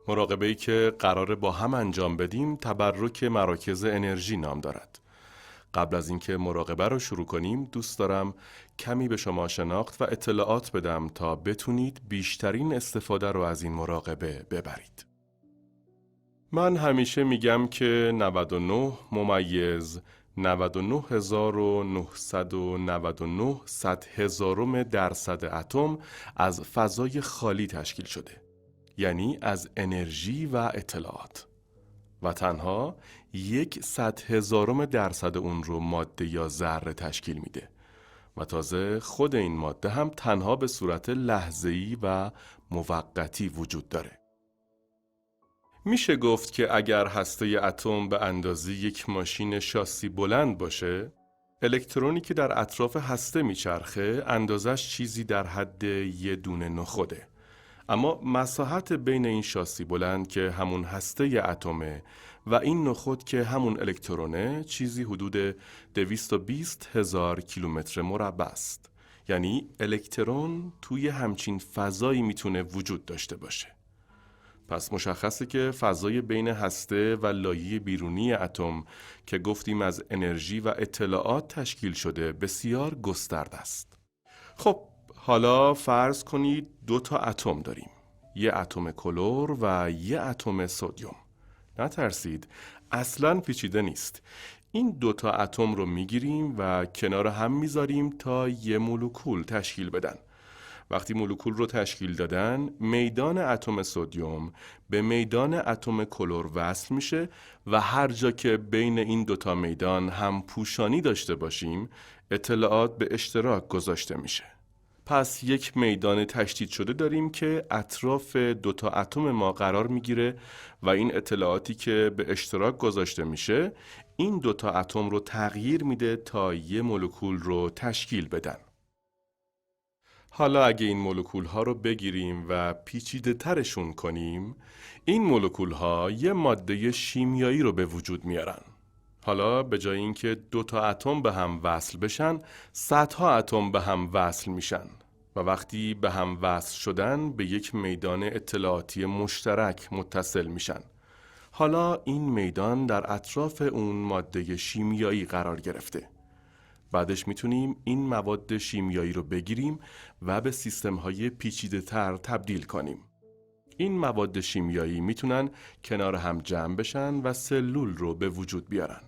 مراقبه‌ای که قراره با هم انجام بدیم تبرک مراکز انرژی نام دارد. قبل از اینکه مراقبه رو شروع کنیم دوست دارم کمی به شما شناخت و اطلاعات بدم تا بتونید بیشترین استفاده رو از این مراقبه ببرید. من همیشه میگم که 99 ممیز 99999 صد هزارم درصد اتم از فضای خالی تشکیل شده، یعنی از انرژی و اطلاعات، و تنها 1/100,000 اون رو ماده یا ذره تشکیل میده و تازه خود این ماده هم تنها به صورت لحظه‌ای و موقتی وجود داره. میشه گفت که اگر هسته اتم به اندازه یک ماشین شاسی بلند باشه، الکترونی که در اطراف هسته میچرخه اندازش چیزی در حد یه دونه نخوده. اما مساحت بین این شاسی بلند که همون هسته اتمه و این نخود که همون الکترونه چیزی حدود 220,000 کیلومتر مربع است. یعنی الکترون توی همچین فضایی میتونه وجود داشته باشه. پس مشخصه که فضای بین هسته و لایه بیرونی اتم که گفتیم از انرژی و اطلاعات تشکیل شده بسیار گسترده است. خب حالا فرض کنید 2 تا اتم داریم، یه اتم کلور و یه اتم سدیم. نترسید، اصلاً پیچیده نیست. این 2 تا اتم رو میگیریم و کنار هم میذاریم تا یه مولکول تشکیل بدن. وقتی مولکول رو تشکیل دادن، میدان اتم سدیم به میدان اتم کلور وصل میشه و هر جا که بین این 2 تا میدان هم پوشانی داشته باشیم، اطلاعات به اشتراک گذاشته میشه. پس یک میدان تشدید شده داریم که اطراف 2 تا اتم ما قرار میگیره و این اطلاعاتی که به اشتراک گذاشته میشه این 2 تا اتم رو تغییر میده تا یه مولکول رو تشکیل بدن. حالا اگه این مولکول ها رو بگیریم و پیچیده ترشون کنیم، این مولکول ها یه ماده شیمیایی رو به وجود میارن. حالا به جای اینکه 2 تا اتم به هم وصل بشن، صدها اتم به هم وصل میشن و وقتی به هم وصل شدن به یک میدان اطلاعاتی مشترک متصل میشن. حالا این میدان در اطراف اون ماده شیمیایی قرار گرفته. بعدش میتونیم این مواد شیمیایی رو بگیریم و به سیستم‌های پیچیده‌تر تبدیل کنیم. این مواد شیمیایی میتونن کنار هم جمع بشن و سلول رو به وجود بیارن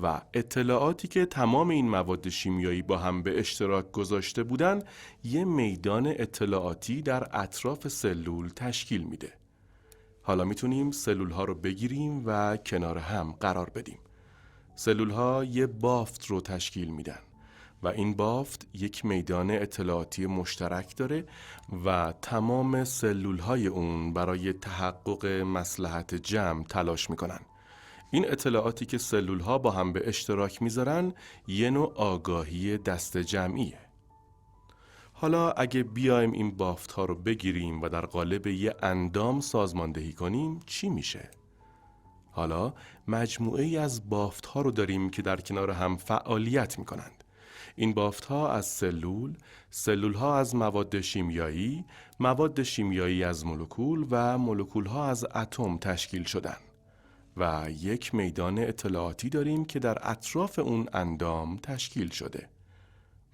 و اطلاعاتی که تمام این مواد شیمیایی با هم به اشتراک گذاشته بودن یه میدان اطلاعاتی در اطراف سلول تشکیل میده. حالا میتونیم سلول ها رو بگیریم و کنار هم قرار بدیم. سلول ها یه بافت رو تشکیل میدن و این بافت یک میدان اطلاعاتی مشترک داره و تمام سلول های اون برای تحقق مصلحت جمع تلاش میکنن. این اطلاعاتی که سلول ها با هم به اشتراک میذارن یه نوع آگاهی دست جمعیه. حالا اگه بیایم این بافت ها رو بگیریم و در قالب یه اندام سازماندهی کنیم چی میشه؟ حالا مجموعه ای از بافت ها رو داریم که در کنار هم فعالیت می کنند. این بافت ها از سلول ها از مواد شیمیایی، مواد شیمیایی از مولکول و مولکول ها از اتم تشکیل شدن و یک میدان اطلاعاتی داریم که در اطراف اون اندام تشکیل شده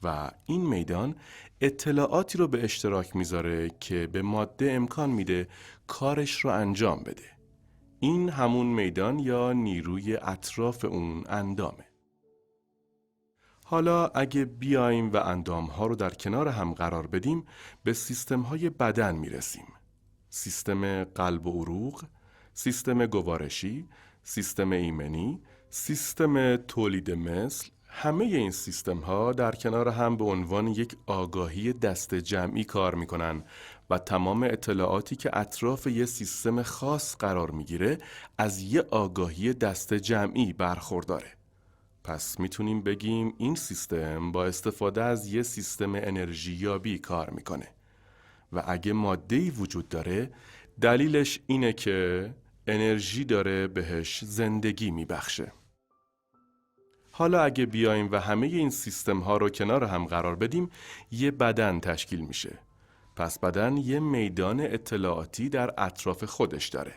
و این میدان اطلاعاتی رو به اشتراک میذاره که به ماده امکان میده کارش رو انجام بده. این همون میدان یا نیروی اطراف اون اندامه. حالا اگه بیایم و اندامها رو در کنار هم قرار بدیم به سیستم‌های بدن میرسیم. سیستم قلب و عروق، سیستم گوارشی، سیستم ایمنی، سیستم تولید مثل، همه این سیستم ها در کنار هم به عنوان یک آگاهی دست جمعی کار میکنن و تمام اطلاعاتی که اطراف یه سیستم خاص قرار میگیره از یه آگاهی دست جمعی برخورداره. پس میتونیم بگیم این سیستم با استفاده از یه سیستم انرژی یابی کار میکنه و اگه ماده‌ای وجود داره دلیلش اینه که انرژی داره بهش زندگی میبخشه. حالا اگه بیایم و همه این سیستم ها رو کنار هم قرار بدیم یه بدن تشکیل میشه. پس بدن یه میدان اطلاعاتی در اطراف خودش داره.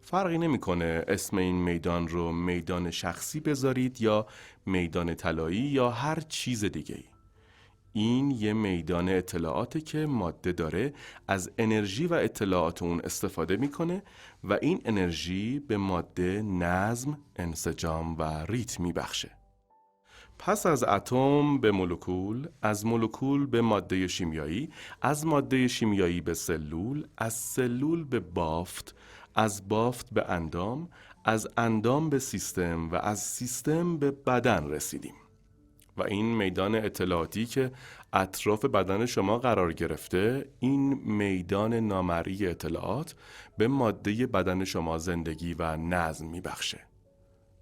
فرقی نمیکنه اسم این میدان رو میدان شخصی بذارید یا میدان طلایی یا هر چیز دیگه‌ای. این یه میدان اطلاعاته که ماده داره از انرژی و اطلاعات اون استفاده میکنه و این انرژی به ماده نظم، انسجام و ریتم میبخشه. پس از اتم به مولکول، از مولکول به ماده شیمیایی، از ماده شیمیایی به سلول، از سلول به بافت، از بافت به اندام، از اندام به سیستم و از سیستم به بدن رسیدیم. و این میدان اطلاعاتی که اطراف بدن شما قرار گرفته، این میدان نامرئی اطلاعات به ماده بدن شما زندگی و نظم میبخشه.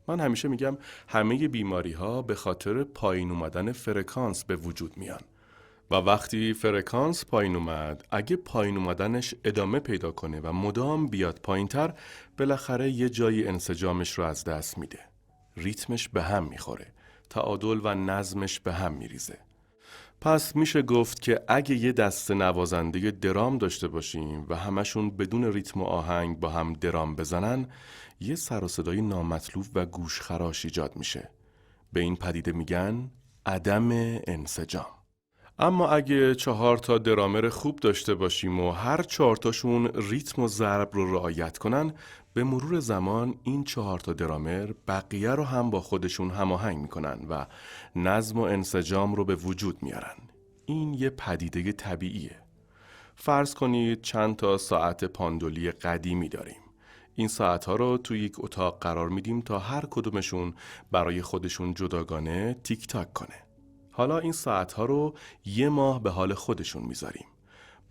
من همیشه میگم همه بیماری ها به خاطر پایین اومدن فرکانس به وجود میان و وقتی فرکانس پایین اومد، اگه پایین اومدنش ادامه پیدا کنه و مدام بیاد پایینتر، بالاخره یه جایی انسجامش رو از دست میده. ریتمش به هم میخوره، تعادل و نظمش به هم میریزه. پس میشه گفت که اگه یه دسته نوازنده درام داشته باشیم و همشون بدون ریتم و آهنگ با هم درام بزنن، یه سر و صدای نامطلوب و گوشخراش ایجاد میشه. به این پدیده میگن عدم انسجام. اما اگه 4 تا درامر خوب داشته باشیم و هر 4 تاشون ریتم و ضرب رو رعایت کنن، به مرور زمان این 4 تا درامر بقیه رو هم با خودشون هماهنگ میکنن و نظم و انسجام رو به وجود میارن. این یه پدیده طبیعیه. فرض کنید چند تا ساعت پاندولی قدیمی داریم. این ساعت‌ها رو توی یک اتاق قرار میدیم تا هر کدومشون برای خودشون جداگانه تیک تاک کنه. حالا این ساعت‌ها رو 1 ماه به حال خودشون میذاریم.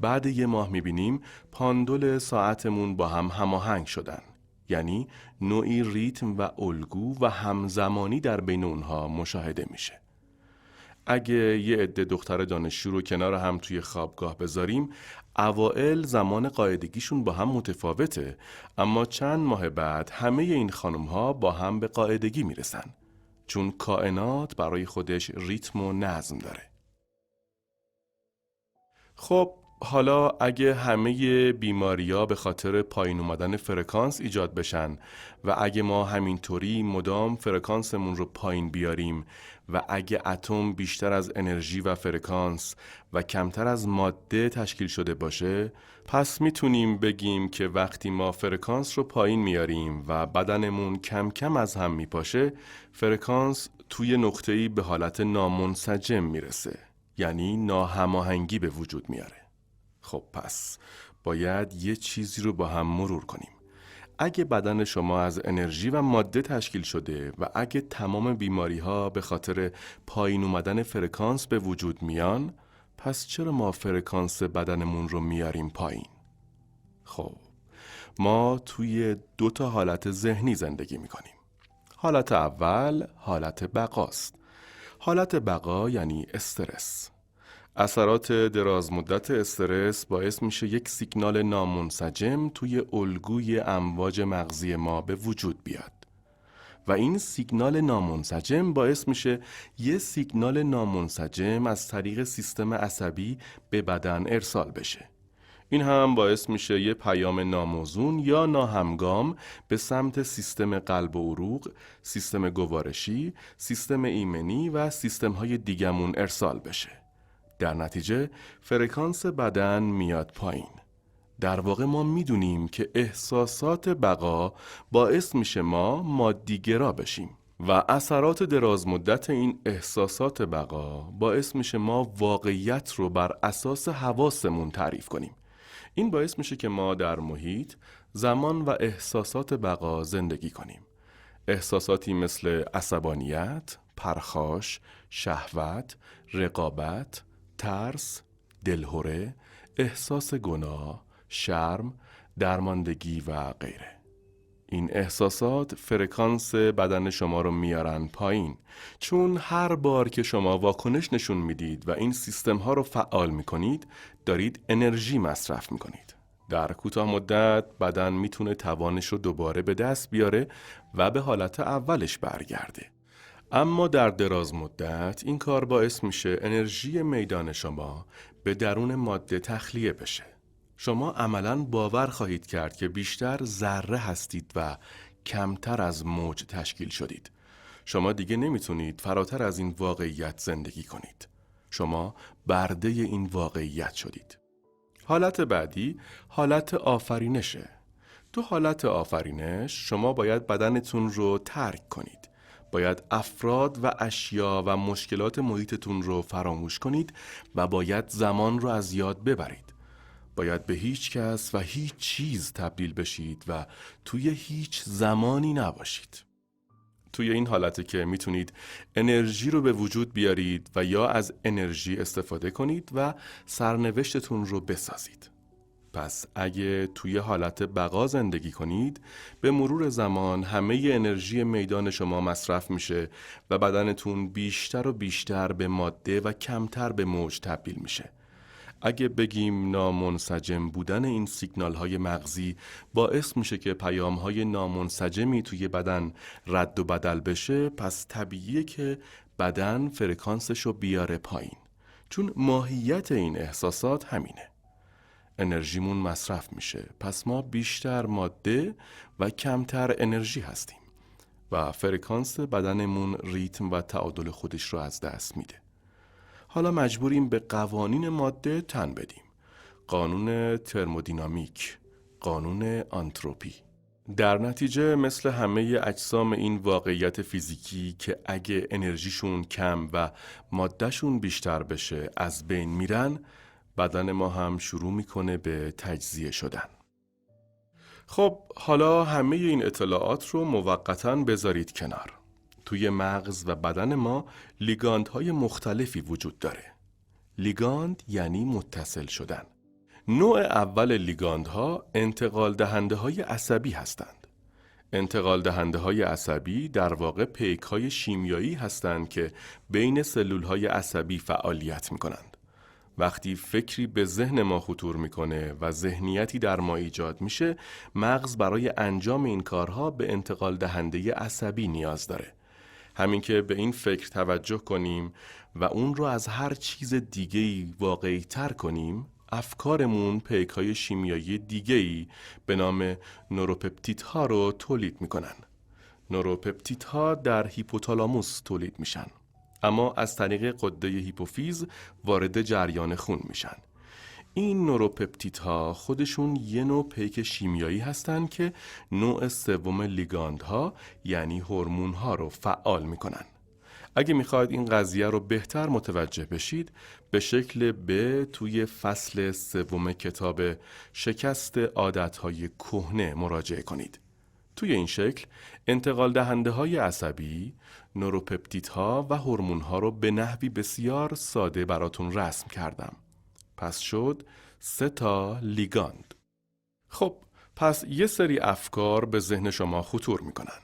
بعد 1 ماه میبینیم پاندول ساعتمون با هم هماهنگ شدن. یعنی نوعی ریتم و الگو و همزمانی در بین اونها مشاهده میشه. اگه یه عده دختر دانشجو رو کنار هم توی خوابگاه بذاریم، اوائل زمان قاعدگیشون با هم متفاوته، اما چند ماه بعد همه این خانم‌ها با هم به قاعدگی میرسن، چون کائنات برای خودش ریتم و نظم داره. خب حالا اگه همه بیماری‌ها به خاطر پایین اومدن فرکانس ایجاد بشن و اگه ما همینطوری مدام فرکانسمون رو پایین بیاریم و اگه اتم بیشتر از انرژی و فرکانس و کمتر از ماده تشکیل شده باشه، پس میتونیم بگیم که وقتی ما فرکانس رو پایین میاریم و بدنمون کم کم از هم میپاشه، فرکانس توی نقطه‌ای به حالت نامنسجم میرسه، یعنی ناهماهنگی به وجود میاره. خب پس باید یه چیزی رو با هم مرور کنیم. اگه بدن شما از انرژی و ماده تشکیل شده و اگه تمام بیماری ها به خاطر پایین اومدن فرکانس به وجود میان، پس چرا ما فرکانس بدنمون رو میاریم پایین؟ خب ما توی 2 تا حالت ذهنی زندگی میکنیم. حالت اول حالت بقاست. حالت بقا یعنی استرس. اثرات درازمدت استرس باعث میشه یک سیگنال نامنسجم توی الگوی امواج مغزی ما به وجود بیاد و این سیگنال نامنسجم باعث میشه یه سیگنال نامنسجم از طریق سیستم عصبی به بدن ارسال بشه. این هم باعث میشه یه پیام ناموزون یا ناهمگام به سمت سیستم قلب و عروق، سیستم گوارشی، سیستم ایمنی و سیستم‌های دیگمون ارسال بشه. در نتیجه فرکانس بدن میاد پایین. در واقع ما میدونیم که احساسات بقا باعث میشه ما مادیگرا بشیم و اثرات درازمدت این احساسات بقا باعث میشه ما واقعیت رو بر اساس حواسمون تعریف کنیم. این باعث میشه که ما در محیط، زمان و احساسات بقا زندگی کنیم. احساساتی مثل عصبانیت، پرخاش، شهوت، رقابت، ترس، دلهره، احساس گناه، شرم، درماندگی و غیره. این احساسات فرکانس بدن شما رو میارن پایین، چون هر بار که شما واکنش نشون میدید و این سیستم ها رو فعال میکنید، دارید انرژی مصرف میکنید. در کوتاه مدت بدن میتونه توانش رو دوباره به دست بیاره و به حالت اولش برگرده. اما در دراز مدت این کار باعث میشه انرژی میدان شما به درون ماده تخلیه بشه. شما عملاً باور خواهید کرد که بیشتر ذره هستید و کمتر از موج تشکیل شدید. شما دیگه نمیتونید فراتر از این واقعیت زندگی کنید. شما برده این واقعیت شدید. حالت بعدی حالت آفرینشه. تو حالت آفرینش شما باید بدنتون رو ترک کنید. باید افراد و اشیا و مشکلات محیطتون رو فراموش کنید و باید زمان رو از یاد ببرید. باید به هیچ کس و هیچ چیز تبدیل بشید و توی هیچ زمانی نباشید. توی این حالته که میتونید انرژی رو به وجود بیارید و یا از انرژی استفاده کنید و سرنوشتتون رو بسازید. پس اگه توی حالت بقا زندگی کنید، به مرور زمان همه انرژی میدان شما مصرف میشه و بدنتون بیشتر و بیشتر به ماده و کمتر به موج تبدیل میشه. اگه بگیم نامنسجم بودن این سیگنال های مغزی باعث میشه که پیام های نامنسجمی توی بدن رد و بدل بشه، پس طبیعیه که بدن فرکانسشو بیاره پایین. چون ماهیت این احساسات همینه. انرژیمون مصرف میشه، پس ما بیشتر ماده و کمتر انرژی هستیم و فرکانس بدنمون ریتم و تعادل خودش رو از دست میده. حالا مجبوریم به قوانین ماده تن بدیم. قانون ترمودینامیک، قانون آنتروپی. در نتیجه مثل همه اجسام این واقعیت فیزیکی که اگه انرژیشون کم و مادهشون بیشتر بشه از بین میرن، بدن ما هم شروع میکنه به تجزیه شدن. خب حالا همه این اطلاعات رو موقتاً بذارید کنار. توی مغز و بدن ما لیگاندهای مختلفی وجود داره. لیگاند یعنی متصل شدن. نوع اول لیگاندها انتقال دهنده های عصبی هستند. انتقال دهنده های عصبی در واقع پیک های شیمیایی هستند که بین سلول های عصبی فعالیت می کنند. وقتی فکری به ذهن ما خطور میکنه و ذهنیتی در ما ایجاد میشه، مغز برای انجام این کارها به انتقال دهنده عصبی نیاز داره. همین که به این فکر توجه کنیم و اون رو از هر چیز دیگه‌ای واقعی تر کنیم، افکارمون پیک‌های شیمیایی دیگه‌ای به نام نوروپپتیدها رو تولید میکنن. نوروپپتیدها در هیپوتالاموس تولید میشن، اما از طریق غده هیپوفیز وارد جریان خون میشن. این نوروپپتیدها خودشون یه نوع پیک شیمیایی هستن که نوع سوم لیگاندها یعنی هورمون‌ها رو فعال میکنن. اگه میخواید این قضیه رو بهتر متوجه بشید، به شکل ب توی فصل سوم کتاب شکست عادتهای کهنه مراجعه کنید. توی این شکل انتقال دهنده های عصبی، نوروپپتیدها و هورمون‌ها رو به نحوی بسیار ساده براتون رسم کردم. پس شد 3 تا لیگاند. خب پس یه سری افکار به ذهن شما خطور میکنن.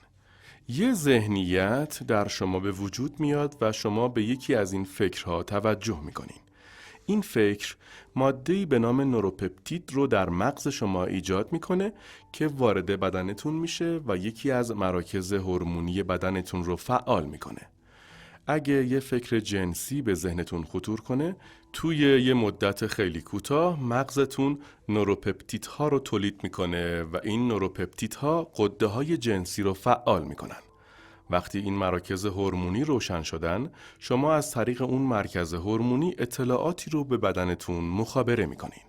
یه ذهنیت در شما به وجود میاد و شما به یکی از این فکرها توجه میکنین. این فکر ماده‌ای به نام نوروپپتید رو در مغز شما ایجاد میکنه که وارد بدنتون میشه و یکی از مراکز هورمونی بدنتون رو فعال میکنه. اگه یه فکر جنسی به ذهنتون خطور کنه، توی یه مدت خیلی کوتاه مغزتون نوروپپتیدها رو تولید میکنه و این نوروپپتیدها غده‌های جنسی رو فعال میکنن. وقتی این مراکز هورمونی روشن شدن، شما از طریق اون مرکز هورمونی اطلاعاتی رو به بدنتون مخابره میکنین.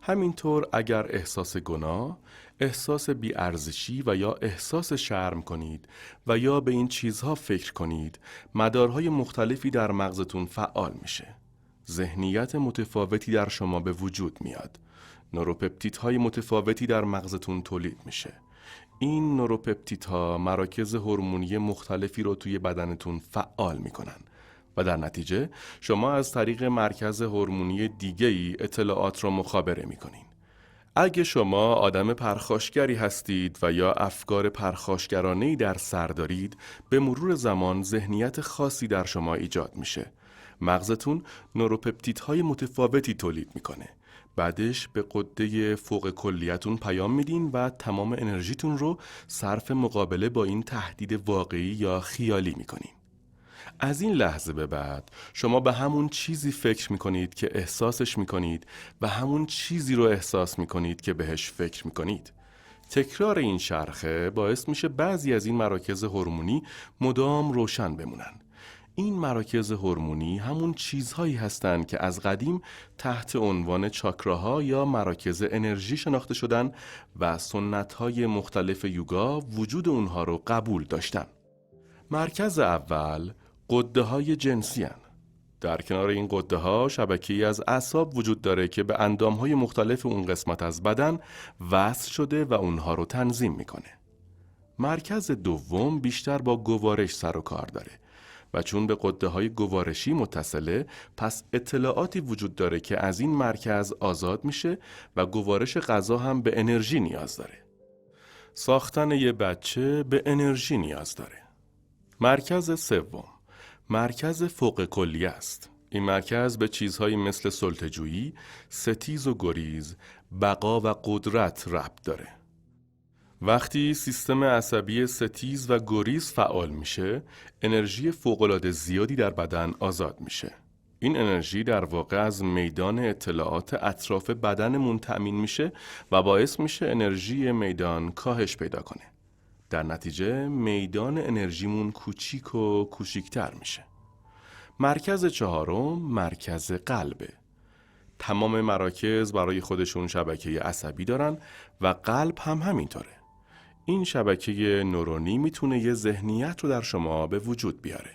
همینطور اگر احساس گناه، احساس بی‌ارزشی و یا احساس شرم کنید و یا به این چیزها فکر کنید، مدارهای مختلفی در مغزتون فعال میشه. ذهنیت متفاوتی در شما به وجود میاد. نوروپپتیدهای متفاوتی در مغزتون تولید میشه. این نوروپپتیدها مراکز هورمونی مختلفی رو توی بدنتون فعال میکنن و در نتیجه شما از طریق مرکز هورمونی دیگه‌ای اطلاعات رو مخابره میکنین. اگه شما آدم پرخاشگری هستید و یا افکار پرخاشگرانه‌ای در سر دارید، به مرور زمان ذهنیت خاصی در شما ایجاد میشه. مغزتون نوروپپتیدهای متفاوتی تولید میکنه. بعدش به غده فوق کلیتون پیام میدین و تمام انرژیتون رو صرف مقابله با این تهدید واقعی یا خیالی میکنین. از این لحظه به بعد شما به همون چیزی فکر میکنید که احساسش میکنید و همون چیزی رو احساس میکنید که بهش فکر میکنید. تکرار این چرخه باعث میشه بعضی از این مراکز هورمونی مدام روشن بمونن. این مراکز هورمونی همون چیزهایی هستند که از قدیم تحت عنوان چاکراها یا مراکز انرژی شناخته شدن و سنت‌های مختلف یوگا وجود اونها رو قبول داشتن. مرکز اول غده‌های جنسی هستند. در کنار این غده‌ها شبکه‌ای از اعصاب وجود داره که به اندام‌های مختلف اون قسمت از بدن وصل شده و اونها رو تنظیم میکنه. مرکز دوم بیشتر با گوارش سر و کار داره و چون به غده‌های گوارشی متصله، پس اطلاعاتی وجود داره که از این مرکز آزاد میشه و گوارش غذا هم به انرژی نیاز داره. ساختن یه بچه به انرژی نیاز داره. مرکز سوم مرکز فوق کلیه است. این مرکز به چیزهایی مثل سلطه‌جویی، ستیز و گریز، بقا و قدرت ربط داره. وقتی سیستم عصبی ستیز و گریز فعال میشه، انرژی فوق‌العاده زیادی در بدن آزاد میشه. این انرژی در واقع از میدان اطلاعات اطراف بدنمون تأمین میشه و باعث میشه انرژی میدان کاهش پیدا کنه. در نتیجه میدان انرژیمون کوچیک و کوچیکتر میشه. مرکز چهارم مرکز قلبه. تمام مراکز برای خودشون شبکه عصبی دارن و قلب هم همینطوره. این شبکه نورونی میتونه یه ذهنیت رو در شما به وجود بیاره.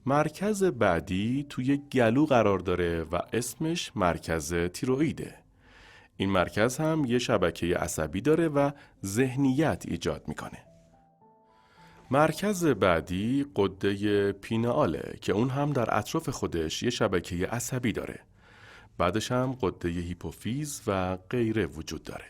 مرکز بعدی توی گلو قرار داره و اسمش مرکز تیروئیده. این مرکز هم یه شبکه عصبی داره و ذهنیت ایجاد میکنه. مرکز بعدی غده پینئاله که اون هم در اطراف خودش یه شبکه عصبی داره. بعدش هم غده هیپوفیز و غیره وجود داره.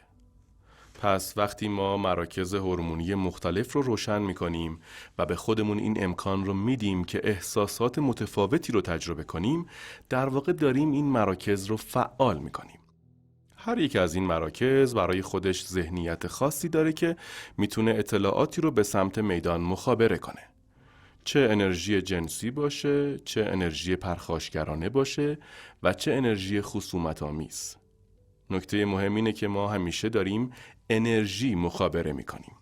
پس وقتی ما مراکز هورمونی مختلف رو روشن میکنیم و به خودمون این امکان رو میدیم که احساسات متفاوتی رو تجربه کنیم، در واقع داریم این مراکز رو فعال میکنیم. هر یک از این مراکز برای خودش ذهنیت خاصی داره که میتونه اطلاعاتی رو به سمت میدان مخابره کنه. چه انرژی جنسی باشه، چه انرژی پرخاشگرانه باشه و چه انرژی خصومت‌آمیز. نکته مهم اینه که ما همیشه داریم انرژی مخابره میکنیم.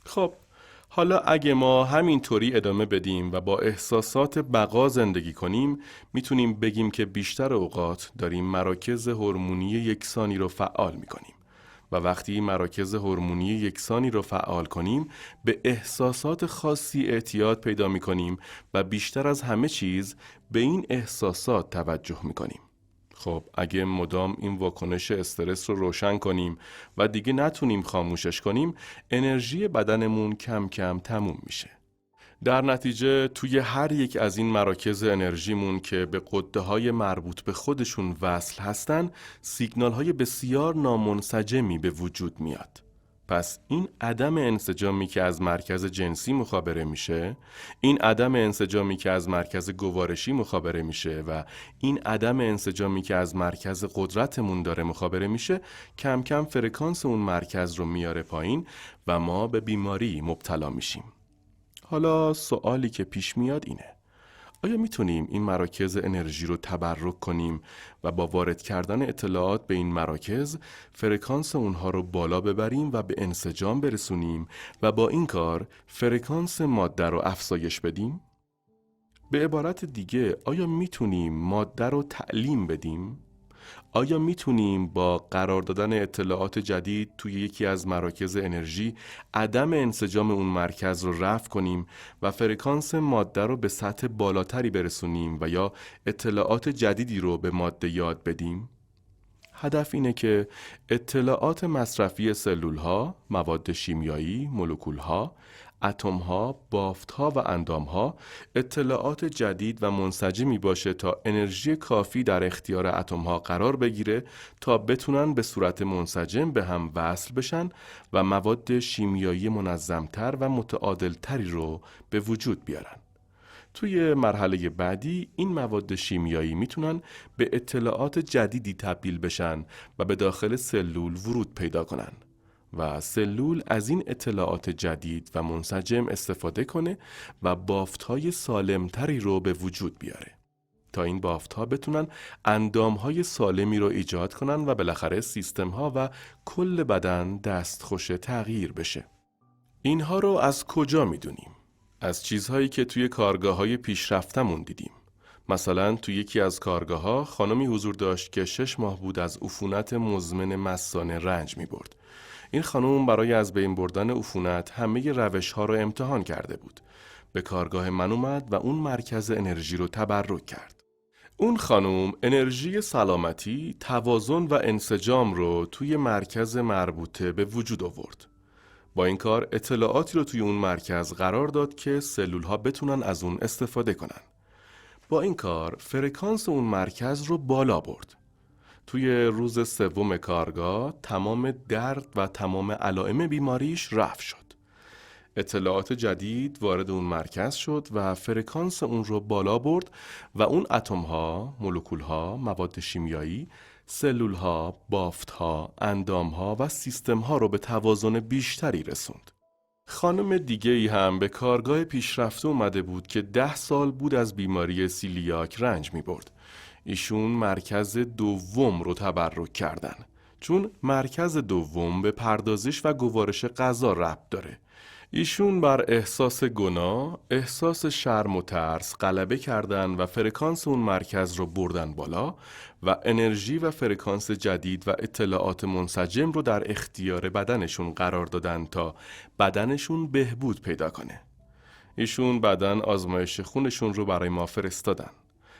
خب حالا اگه ما همینطوری ادامه بدیم و با احساسات بقا زندگی کنیم، میتونیم بگیم که بیشتر اوقات داریم مراکز هورمونی یکسانی رو فعال میکنیم و وقتی مراکز هورمونی یکسانی رو فعال کنیم به احساسات خاصی اعتیاد پیدا میکنیم و بیشتر از همه چیز به این احساسات توجه میکنیم. خب اگه مدام این واکنش استرس رو روشن کنیم و دیگه نتونیم خاموشش کنیم، انرژی بدنمون کم کم تموم میشه. در نتیجه توی هر یک از این مراکز انرژیمون که به غده‌های مربوط به خودشون وصل هستن، سیگنال‌های بسیار نامنسجمی به وجود میاد. پس این عدم انسجامی که از مرکز جنسی مخابره میشه، این عدم انسجامی که از مرکز گوارشی مخابره میشه و این عدم انسجامی که از مرکز قدرتمون داره مخابره میشه، کم کم فرکانس اون مرکز رو میاره پایین و ما به بیماری مبتلا میشیم. حالا سوالی که پیش میاد اینه: آیا میتونیم این مراکز انرژی رو تبرک کنیم و با وارد کردن اطلاعات به این مراکز فرکانس اونها رو بالا ببریم و به انسجام برسونیم و با این کار فرکانس ماده رو افزایش بدیم؟ به عبارت دیگه، آیا میتونیم ماده رو تعلیم بدیم؟ آیا میتونیم با قرار دادن اطلاعات جدید توی یکی از مراکز انرژی عدم انسجام اون مرکز رو رفع کنیم و فرکانس ماده رو به سطح بالاتری برسونیم و یا اطلاعات جدیدی رو به ماده یاد بدیم؟ هدف اینه که اطلاعات مصرفی سلول‌ها، مواد شیمیایی، مولکول‌ها، اتم‌ها، بافت‌ها و اندام‌ها اطلاعات جدید و منسجمی باشه تا انرژی کافی در اختیار اتم‌ها قرار بگیره تا بتونن به صورت منسجم به هم وصل بشن و مواد شیمیایی منظم‌تر و متعادل‌تری رو به وجود بیارن. توی مرحله بعدی این مواد شیمیایی میتونن به اطلاعات جدیدی تبدیل بشن و به داخل سلول ورود پیدا کنن. و سلول از این اطلاعات جدید و منسجم استفاده کنه و بافت‌های سالمتری رو به وجود بیاره تا این بافت‌ها بتونن اندام‌های سالمی رو ایجاد کنن و بالاخره سیستم‌ها و کل بدن دستخوش تغییر بشه. اینها رو از کجا میدونیم؟ از چیزهایی که توی کارگاه‌های پیشرفتمون دیدیم. مثلا توی یکی از کارگاه‌ها خانمی حضور داشت که 6 ماه بود از عفونت مزمن مثانه رنج می‌برد. این خانم برای از بین بردن عفونت همه روش‌ها رو امتحان کرده بود. به کارگاه من اومد و اون مرکز انرژی رو تبرک کرد. اون خانم انرژی سلامتی، توازن و انسجام رو توی مرکز مربوطه به وجود آورد. با این کار اطلاعاتی رو توی اون مرکز قرار داد که سلول‌ها بتونن از اون استفاده کنن. با این کار فرکانس اون مرکز رو بالا برد. توی روز سوم کارگاه تمام درد و تمام علائم بیماریش رفع شد. اطلاعات جدید وارد اون مرکز شد و فرکانس اون رو بالا برد و اون اتم‌ها، مولکول‌ها، مواد شیمیایی، سلول‌ها، بافت‌ها، اندام‌ها و سیستم‌ها رو به توازن بیشتری رسوند. خانم دیگه ای هم به کارگاه پیشرفته اومده بود که 10 سال بود از بیماری سیلیاک رنج می برد. ایشون مرکز دوم رو تبرک کردن. چون مرکز دوم به پردازش و گوارش غذا ربط داره. ایشون بر احساس گناه، احساس شرم و ترس غلبه کردن و فرکانس اون مرکز رو بردن بالا و انرژی و فرکانس جدید و اطلاعات منسجم رو در اختیار بدنشون قرار دادن تا بدنشون بهبود پیدا کنه. ایشون بعداً آزمایش خونشون رو برای ما فرستادن.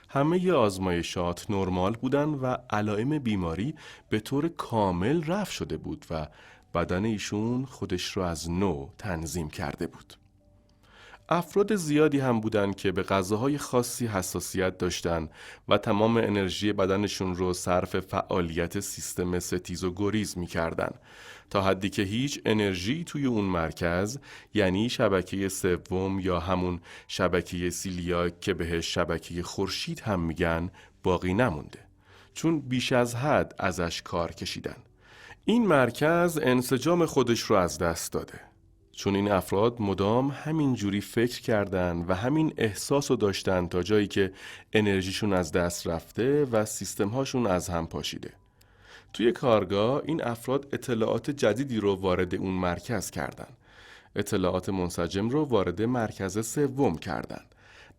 همه آزمایشات نرمال بودن و علائم بیماری به طور کامل رفع شده بود و بدن ایشون خودش رو از نو تنظیم کرده بود. افراد زیادی هم بودن که به غذاهای خاصی حساسیت داشتن و تمام انرژی بدنشون رو صرف فعالیت سیستم ستیز و گریز می کردن تا حدی که هیچ انرژی توی اون مرکز، یعنی شبکه سوم یا همون شبکه سیلیاک که بهش شبکه خورشید هم میگن، باقی نمونده، چون بیش از حد ازش کار کشیدن. این مرکز انسجام خودش رو از دست داده، چون این افراد مدام همین جوری فکر کردن و همین احساس رو داشتن تا جایی که انرژیشون از دست رفته و سیستمهاشون از هم پاشیده. توی کارگاه این افراد اطلاعات جدیدی رو وارد اون مرکز کردن. اطلاعات منسجم رو وارد مرکز سوم کردن.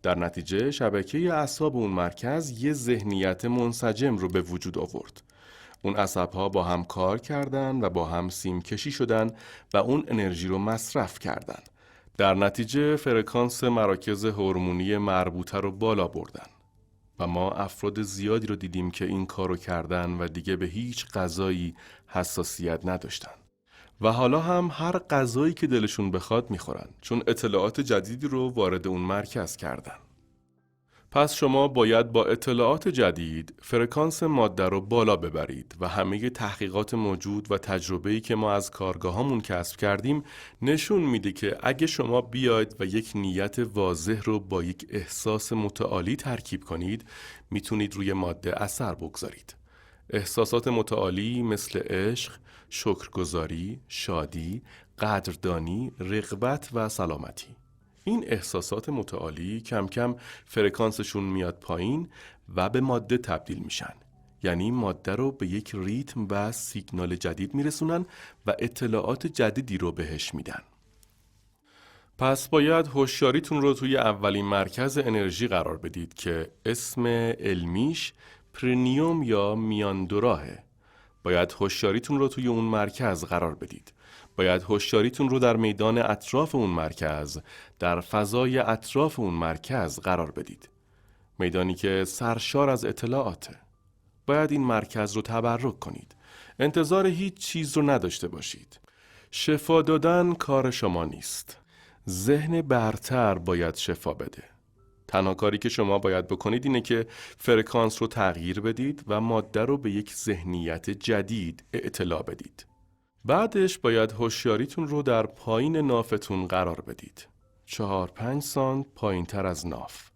در نتیجه شبکه اعصاب اون مرکز یه ذهنیت منسجم رو به وجود آورد. اون عصب‌ها با هم کار کردن و با هم سیم کشی شدن و اون انرژی رو مصرف کردن. در نتیجه فرکانس مراکز هورمونی مربوطه رو بالا بردن. و ما افراد زیادی رو دیدیم که این کارو کردن و دیگه به هیچ غذایی حساسیت نداشتن. و حالا هم هر غذایی که دلشون بخواد میخورن، چون اطلاعات جدیدی رو وارد اون مرکز کردن. پس شما باید با اطلاعات جدید فرکانس ماده رو بالا ببرید و همه تحقیقات موجود و تجربه‌ای که ما از کارگاهامون کسب کردیم نشون میده که اگه شما بیاید و یک نیت واضح رو با یک احساس متعالی ترکیب کنید، میتونید روی ماده اثر بگذارید. احساسات متعالی مثل عشق، شکرگزاری، شادی، قدردانی، رغبت و سلامتی. این احساسات متعالی کم کم فرکانسشون میاد پایین و به ماده تبدیل میشن. یعنی ماده رو به یک ریتم و سیگنال جدید میرسونن و اطلاعات جدیدی رو بهش میدن. پس باید هوشیاریتون رو توی اولین مرکز انرژی قرار بدید که اسم علمیش پرینیوم یا میاندوراهه. باید هوشیاریتون رو توی اون مرکز قرار بدید. باید هوشیاریتون رو در میدان اطراف اون مرکز، در فضای اطراف اون مرکز قرار بدید. میدانی که سرشار از اطلاعاته. باید این مرکز رو تبرک کنید. انتظار هیچ چیز رو نداشته باشید. شفا دادن کار شما نیست. ذهن برتر باید شفا بده. تنها کاری که شما باید بکنید اینه که فرکانس رو تغییر بدید و ماده رو به یک ذهنیت جدید اطلاع بدید. بعدش باید هوشیاریتون رو در پایین نافتون قرار بدید. 4-5 سانت پایین تر از ناف.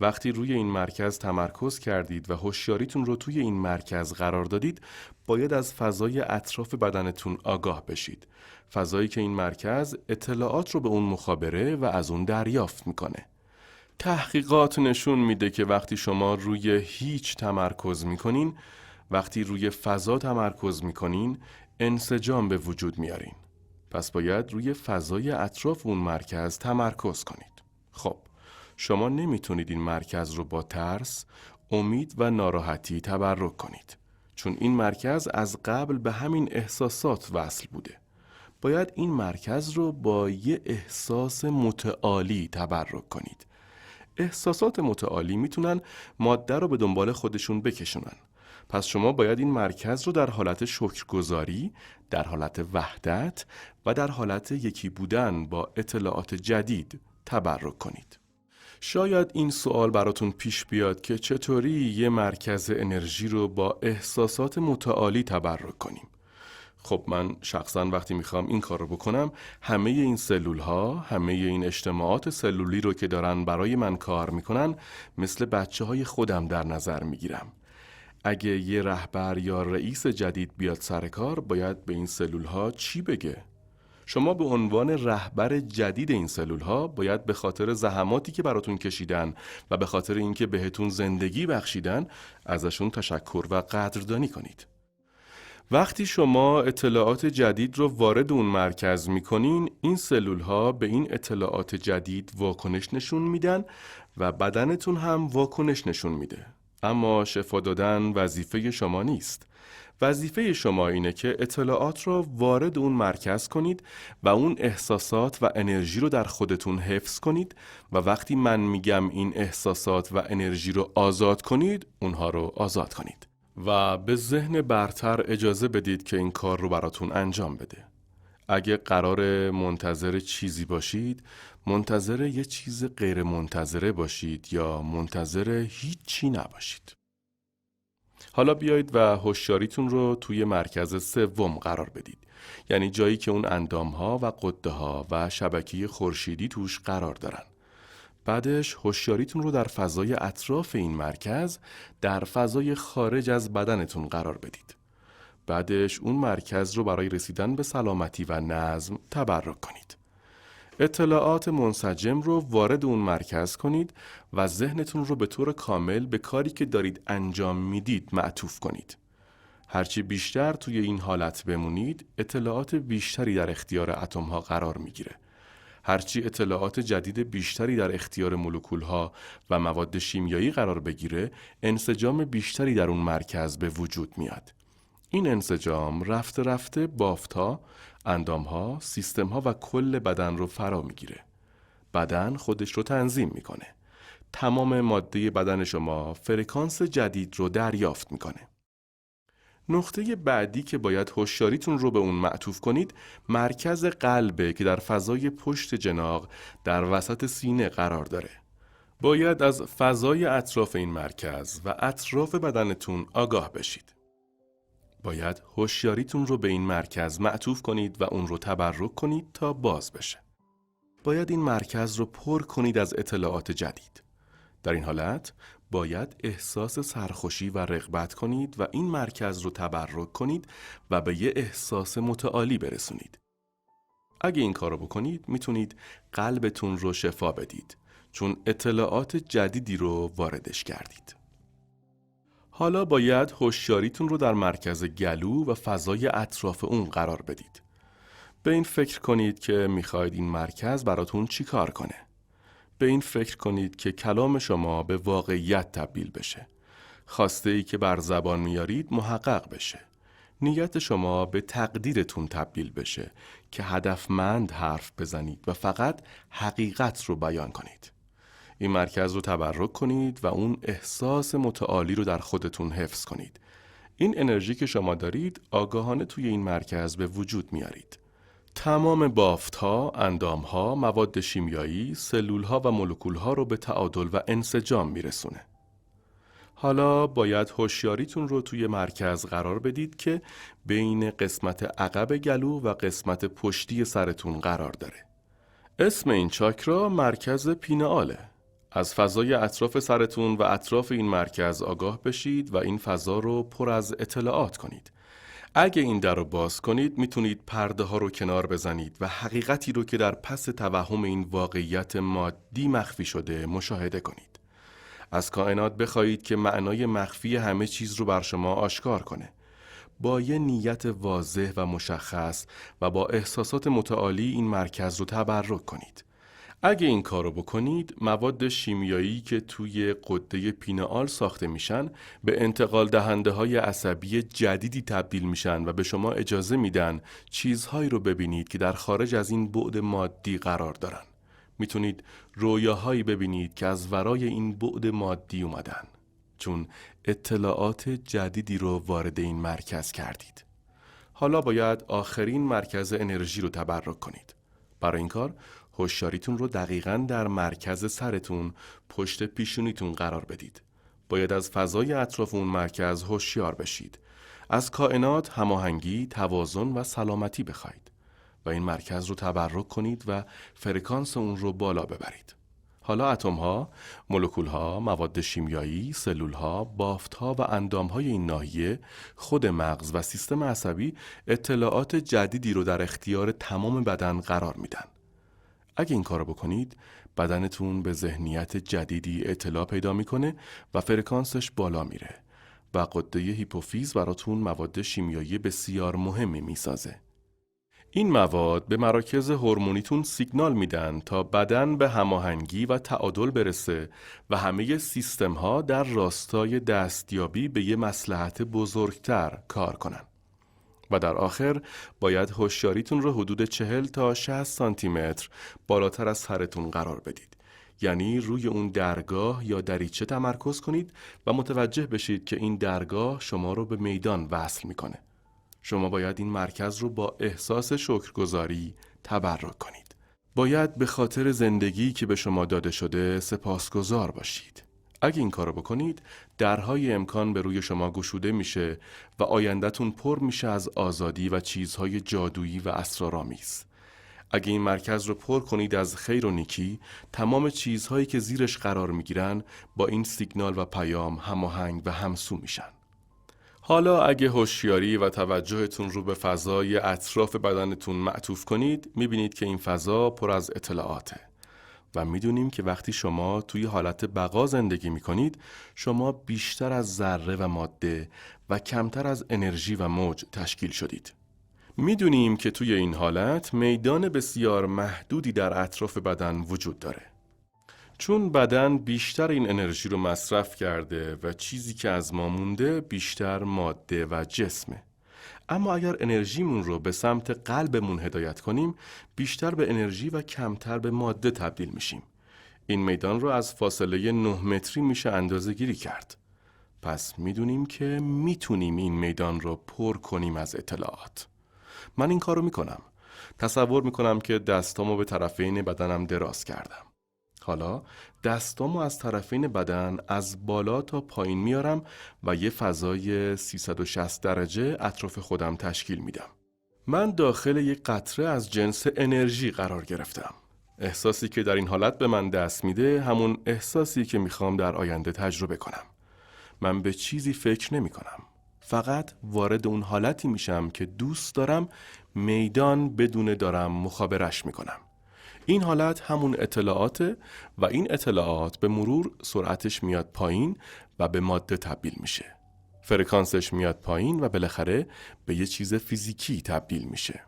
وقتی روی این مرکز تمرکز کردید و هوشیاریتون رو توی این مرکز قرار دادید، باید از فضای اطراف بدنتون آگاه بشید. فضایی که این مرکز اطلاعات رو به اون مخابره و از اون دریافت میکنه. تحقیقات نشون میده که وقتی شما روی هیچ تمرکز میکنین، وقتی روی فضا تمرکز میکنین، انسجام به وجود میارین. پس باید روی فضای اطراف اون مرکز تمرکز کنید. خب، شما نمیتونید این مرکز رو با ترس، امید و ناراحتی تبرک کنید. چون این مرکز از قبل به همین احساسات وصل بوده. باید این مرکز رو با یه احساس متعالی تبرک کنید. احساسات متعالی میتونن ماده رو به دنبال خودشون بکشونن. پس شما باید این مرکز رو در حالت شکرگزاری، در حالت وحدت و در حالت یکی بودن با اطلاعات جدید تبرک کنید. شاید این سوال براتون پیش بیاد که چطوری یه مرکز انرژی رو با احساسات متعالی تبرک کنیم. خب من شخصا وقتی میخوام این کار رو بکنم، همه این سلول ها، همه این اجتماعات سلولی رو که دارن برای من کار میکنن، مثل بچه های خودم در نظر میگیرم. اگه یه رهبر یا رئیس جدید بیاد سر کار، باید به این سلول ها چی بگه؟ شما به عنوان رهبر جدید این سلول ها باید به خاطر زحماتی که براتون کشیدن و به خاطر اینکه بهتون زندگی بخشیدن، ازشون تشکر و قدردانی کنید. وقتی شما اطلاعات جدید رو وارد اون مرکز میکنین، این سلول ها به این اطلاعات جدید واکنش نشون میدن و بدنتون هم واکنش نشون میده. اما شفا دادن وظیفه شما نیست. وظیفه شما اینه که اطلاعات رو وارد اون مرکز کنید و اون احساسات و انرژی رو در خودتون حفظ کنید و وقتی من میگم این احساسات و انرژی رو آزاد کنید، اونها رو آزاد کنید. و به ذهن برتر اجازه بدید که این کار رو براتون انجام بده. اگه قرار منتظر چیزی باشید، منتظر یه چیز غیر منتظره باشید یا منتظر هیچی نباشید. حالا بیایید و هوشیاریتون رو توی مرکز سوم قرار بدید. یعنی جایی که اون اندام‌ها و غده‌ها و شبکه خورشیدی توش قرار دارن. بعدش هوشیاریتون رو در فضای اطراف این مرکز، در فضای خارج از بدنتون قرار بدید. بعدش اون مرکز رو برای رسیدن به سلامتی و نظم تبرک کنید. اطلاعات منسجم رو وارد اون مرکز کنید و ذهنتون رو به طور کامل به کاری که دارید انجام میدید معطوف کنید. هرچی بیشتر توی این حالت بمونید، اطلاعات بیشتری در اختیار اتم‌ها قرار میگیره. هرچی اطلاعات جدید بیشتری در اختیار مولکول‌ها و مواد شیمیایی قرار بگیره، انسجام بیشتری در اون مرکز به وجود میاد. این انسجام رفته رفته بافت‌ها، اندام‌ها، سیستم‌ها و کل بدن رو فرا میگیره. بدن خودش رو تنظیم میکنه. تمام ماده بدن شما فرکانس جدید رو دریافت میکنه. نقطه بعدی که باید هوشیاریتون رو به اون معطوف کنید، مرکز قلبه که در فضای پشت جناق در وسط سینه قرار داره. باید از فضای اطراف این مرکز و اطراف بدنتون آگاه بشید. باید هوشیاریتون رو به این مرکز معطوف کنید و اون رو تبرک کنید تا باز بشه. باید این مرکز رو پر کنید از اطلاعات جدید. در این حالت باید احساس سرخوشی و رغبت کنید و این مرکز رو تبرک کنید و به یه احساس متعالی برسونید. اگه این کار رو بکنید، میتونید قلبتون رو شفا بدید، چون اطلاعات جدیدی رو واردش کردید. حالا باید هوشیاریتون رو در مرکز گلو و فضای اطراف اون قرار بدید. به این فکر کنید که میخواید این مرکز براتون چی کار کنه. به این فکر کنید که کلام شما به واقعیت تبدیل بشه. خواسته ای که بر زبان میارید محقق بشه. نیت شما به تقدیرتون تبدیل بشه که هدفمند حرف بزنید و فقط حقیقت رو بیان کنید. این مرکز رو تبرک کنید و اون احساس متعالی رو در خودتون حفظ کنید. این انرژی که شما دارید آگاهانه توی این مرکز به وجود میارید. تمام بافت‌ها، اندام‌ها، مواد شیمیایی، سلول‌ها و مولکول‌ها رو به تعادل و انسجام میرسونه. حالا باید هوشیاریتون رو توی مرکز قرار بدید که بین قسمت عقب گلو و قسمت پشتی سرتون قرار داره. اسم این چاکرا مرکز پینئاله. از فضای اطراف سرتون و اطراف این مرکز آگاه بشید و این فضا رو پر از اطلاعات کنید. اگه این در رو باز کنید میتونید پرده ها رو کنار بزنید و حقیقتی رو که در پس توهم این واقعیت مادی مخفی شده مشاهده کنید. از کائنات بخواهید که معنای مخفی همه چیز رو بر شما آشکار کنه. با یه نیت واضح و مشخص و با احساسات متعالی این مرکز رو تبرک کنید. اگه این کارو بکنید، مواد شیمیایی که توی غده پینئال ساخته میشن به انتقال دهنده های عصبی جدیدی تبدیل میشن و به شما اجازه میدن چیزهایی رو ببینید که در خارج از این بعد مادی قرار دارن. میتونید رویاهایی ببینید که از ورای این بعد مادی اومدن، چون اطلاعات جدیدی رو وارد این مرکز کردید. حالا باید آخرین مرکز انرژی رو تبرک کنید. برای این کار هوشیاریتون رو دقیقاً در مرکز سرتون پشت پیشونیتون قرار بدید. باید از فضای اطراف اون مرکز هوشیار بشید. از کائنات هماهنگی، توازن و سلامتی بخواید و این مرکز رو تبرک کنید و فرکانس اون رو بالا ببرید. حالا اتم‌ها، مولکول‌ها، مواد شیمیایی، سلول‌ها، بافت‌ها و اندام‌های این ناحیه، خود مغز و سیستم عصبی اطلاعات جدیدی رو در اختیار تمام بدن قرار میدن. اگه این کارو بکنید، بدنتون به ذهنیت جدیدی اطلاع پیدا میکنه و فرکانسش بالا میره و غده هیپوفیز براتون مواد شیمیایی بسیار مهمی میسازه. این مواد به مراکز هورمونیتون سیگنال میدن تا بدن به هماهنگی و تعادل برسه و همه سیستم ها در راستای دستیابی به یه مصلحت بزرگتر کار کنن. و در آخر باید هوشیاریتون رو حدود 40 تا 60 سانتی متر بالاتر از سرتون قرار بدید. یعنی روی اون درگاه یا دریچه تمرکز کنید و متوجه بشید که این درگاه شما رو به میدان وصل میکنه. شما باید این مرکز رو با احساس شکرگزاری تبرک کنید. باید به خاطر زندگی که به شما داده شده سپاسگزار باشید. اگه این کارو بکنید، درهای امکان به روی شما گشوده میشه و آینده‌تون پر میشه از آزادی و چیزهای جادویی و اسرارآمیز. اگه این مرکز رو پر کنید از خیر و نیکی، تمام چیزهایی که زیرش قرار میگیرن با این سیگنال و پیام هماهنگ و همسو میشن. حالا اگه هوشیاری و توجهتون رو به فضای اطراف بدنتون معطوف کنید، میبینید که این فضا پر از اطلاعاته. و میدونیم که وقتی شما توی حالت بقا زندگی میکنید، شما بیشتر از ذره و ماده و کمتر از انرژی و موج تشکیل شدید. میدونیم که توی این حالت میدان بسیار محدودی در اطراف بدن وجود داره. چون بدن بیشتر این انرژی رو مصرف کرده و چیزی که از ما مونده بیشتر ماده و جسمه. اما اگر انرژیمون رو به سمت قلبمون هدایت کنیم، بیشتر به انرژی و کمتر به ماده تبدیل میشیم. این میدان رو از فاصله 9 متری میشه اندازه گیری کرد. پس میدونیم که میتونیم این میدان رو پر کنیم از اطلاعات. من این کارو میکنم. تصور میکنم که دستامو به طرفین بدنم دراز کردم. حالا دستامو از طرفین بدن از بالا تا پایین میارم و یه فضای 360 درجه اطراف خودم تشکیل میدم. من داخل یک قطره از جنس انرژی قرار گرفتم. احساسی که در این حالت به من دست میده همون احساسی که میخوام در آینده تجربه کنم. من به چیزی فکر نمی کنم. فقط وارد اون حالتی میشم که دوست دارم میدان بدون دارم مخابرش میکنم. این حالت همون اطلاعاته و این اطلاعات به مرور سرعتش میاد پایین و به ماده تبدیل میشه. فرکانسش میاد پایین و بالاخره به یه چیز فیزیکی تبدیل میشه.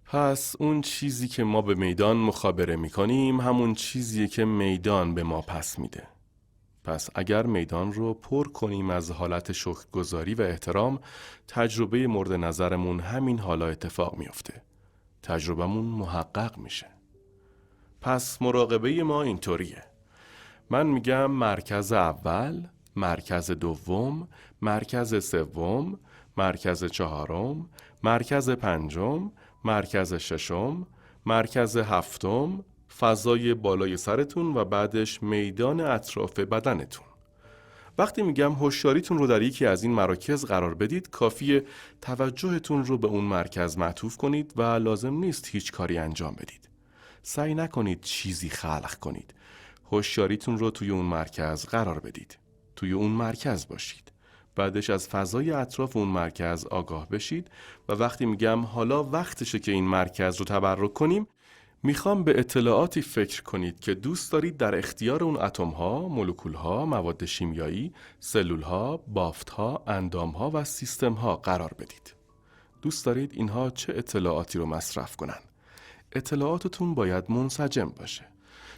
پس اون چیزی که ما به میدان مخابره میکنیم همون چیزیه که میدان به ما پس میده. پس اگر میدان رو پر کنیم از حالت شکرگزاری و احترام، تجربه مورد نظرمون همین حالا اتفاق میفته. تجربهمون محقق میشه. پس مراقبه ما اینطوریه. من میگم مرکز اول، مرکز دوم، مرکز سوم، مرکز چهارم، مرکز پنجم، مرکز ششم، مرکز هفتم، فضای بالای سرتون و بعدش میدان اطراف بدنتون. وقتی میگم هوشیاریتون رو در یکی از این مراکز قرار بدید، کافیه توجهتون رو به اون مرکز معطوف کنید و لازم نیست هیچ کاری انجام بدید. سعی نکنید چیزی خلق کنید. هوشیاریتون رو توی اون مرکز قرار بدید. توی اون مرکز باشید. بعدش از فضای اطراف اون مرکز آگاه بشید و وقتی میگم حالا وقتشه که این مرکز رو تبرک کنیم، میخوام به اطلاعاتی فکر کنید که دوست دارید در اختیار اون اتم‌ها، مولکول‌ها، مواد شیمیایی، سلول‌ها، بافت‌ها، اندام‌ها و سیستم‌ها قرار بدید. دوست دارید اینها چه اطلاعاتی رو مصرف کنن؟ اطلاعاتتون باید منسجم باشه.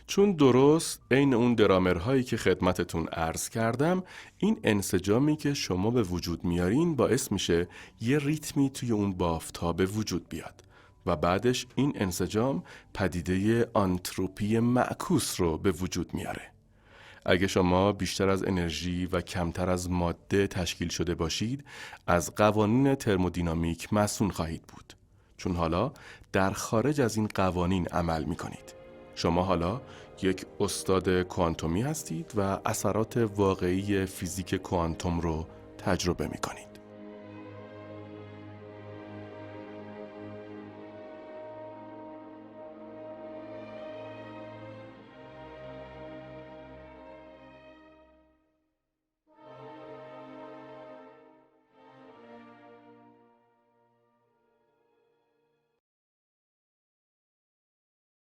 چون درست عین اون درامرهایی که خدمتتون عرض کردم، این انسجامی که شما به وجود میارین باعث میشه یه ریتمی توی اون بافت‌ها به وجود بیاد و بعدش این انسجام پدیده آنتروپی معکوس رو به وجود میاره. اگه شما بیشتر از انرژی و کمتر از ماده تشکیل شده باشید، از قوانین ترمودینامیک مسئول خواهید بود. چون حالا در خارج از این قوانین عمل میکنید. شما حالا یک استاد کوانتومی هستید و اثرات واقعی فیزیک کوانتوم رو تجربه میکنید.